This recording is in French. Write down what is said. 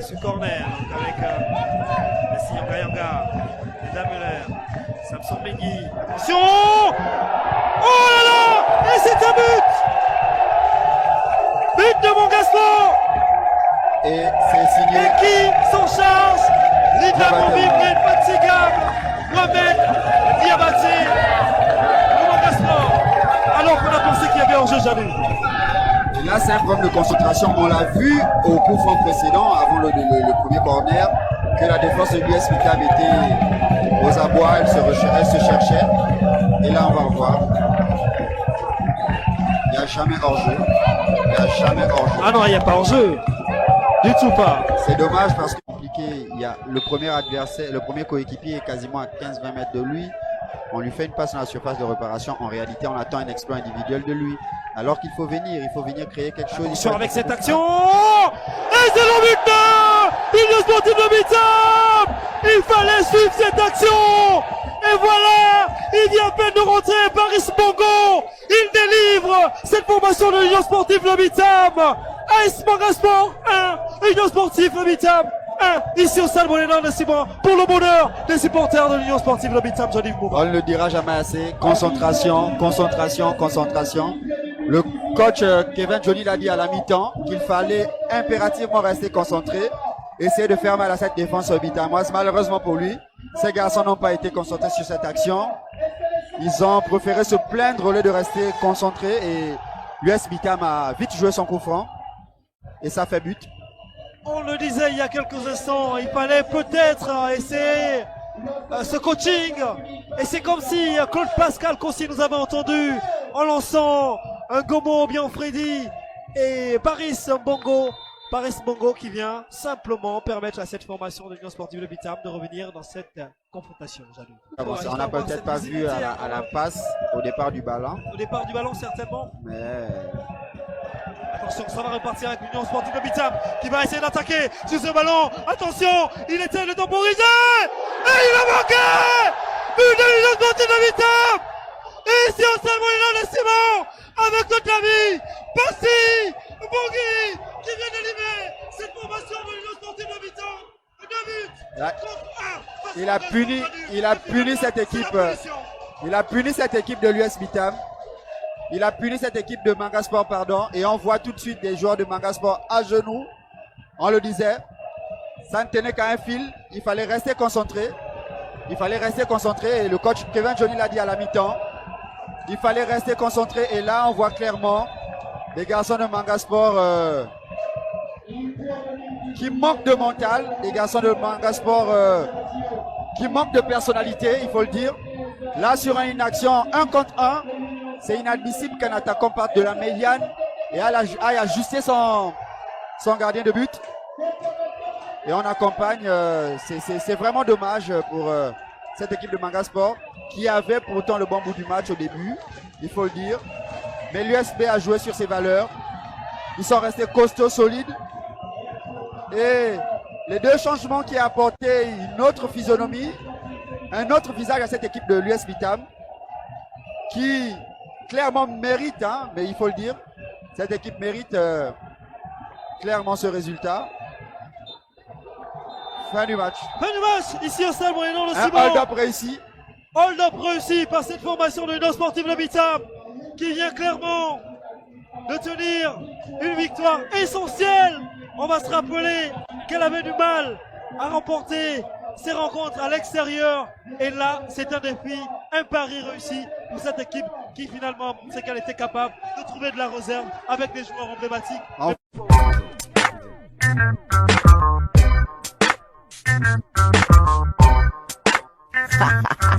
Ce corner avec Messi Yanga, Eda Müller, Samson Megui, attention! Oh là là! Et c'est un but! But de Montgaspo! Et c'est signé. Et qui s'en charge? L'Islamovic, l'infatigable Mohamed Diabaté pour Montgaspo. Alors qu'on a pensé qu'il y avait hors-jeu, jamais. Et là, c'est un problème de concentration. On l'a vu au coup franc précédent, avant le premier corner, que la défense de l'US Vitam était aux abois, elle se cherchait. Et là, on va voir. Il n'y a jamais hors-jeu. Il n'y a jamais hors-jeu. Ah non, il n'y a pas hors-jeu. Du tout pas. C'est dommage parce que il y a le premier adversaire, le premier coéquipier est quasiment à 15-20 mètres de lui. On lui fait une passe dans la surface de réparation. En réalité, on attend un exploit individuel de lui. Alors qu'il faut venir créer quelque chose. Attention avec cette action. Et c'est le but de Union Sportive de Vitam. Il fallait suivre cette action. Et voilà, il vient à peine de rentrer Paris Bongo. Il délivre cette formation de l'Union Sportive de Vitam. AS Montgaspo 1, Union Sportive de Vitam 1, ici au Stade Monénan de Simon, pour le bonheur des supporters de l'Union Sportive de Vitam, Jean-Yves Mouma. On ne le dira jamais assez. Concentration, concentration, concentration. Le coach Kevin Johnny l'a dit à la mi-temps qu'il fallait impérativement rester concentré, essayer de faire mal à cette défense vitamoise. Malheureusement pour lui, ces garçons n'ont pas été concentrés sur cette action. Ils ont préféré se plaindre au lieu de rester concentrés et l'US Vitam a vite joué son coup franc et ça fait but. On le disait il y a quelques instants, il fallait peut-être essayer ce coaching. Et c'est comme si Claude Pascal Concy nous avait entendu en lançant un Gomo bien Freddy et Paris Bongo qui vient simplement permettre à cette formation de l'Union Sportive de Vitam de revenir dans cette confrontation. On n'a peut-être pas vu à la passe au départ du ballon. Au départ du ballon certainement. Mais attention, ça va repartir avec l'Union Sportive de Vitam qui va essayer d'attaquer sur ce ballon. Attention, il essaie de temporiser et il a marqué. But de l'Union Sportive de Vitam. Et ici au Stade Monénan de Simon avec notre ami Passi Bongui qui vient d'éliminer cette formation de l'Union Sportive de Vitam. 2 buts contre 1. Il a puni cette équipe. Il a puni cette équipe de l'US Vitam. Il a puni cette équipe de Mangasport, pardon, et on voit tout de suite des joueurs de Mangasport à genoux. On le disait, ça ne tenait qu'à un fil. Il fallait rester concentré. Il fallait rester concentré et le coach Kevin Johnny l'a dit à la mi-temps. Il fallait rester concentré et là on voit clairement les garçons de Mangasport qui manquent de mental, les garçons de Mangasport qui manquent de personnalité, il faut le dire. Là sur une action 1 contre 1, c'est inadmissible qu'un attaquant parte de la médiane et aille ajuster son gardien de but. Et on accompagne, c'est vraiment dommage pour cette équipe de Mangasport qui avait pourtant le bon bout du match au début, il faut le dire. Mais l'USB a joué sur ses valeurs. Ils sont restés costauds, solides. Et les deux changements qui ont apporté une autre physionomie, un autre visage à cette équipe de l'US Vitam, qui clairement mérite, hein, mais il faut le dire, cette équipe mérite clairement ce résultat. Fin du match. Fin du match, ici au Stade Monénan de Simon. Un hold-up réussi. Hold-up réussi par cette formation de l'Union Sportive de Vitam qui vient clairement de tenir une victoire essentielle. On va se rappeler qu'elle avait du mal à remporter ses rencontres à l'extérieur. Et là, c'est un défi, un pari réussi pour cette équipe qui finalement sait qu'elle était capable de trouver de la réserve avec des joueurs emblématiques.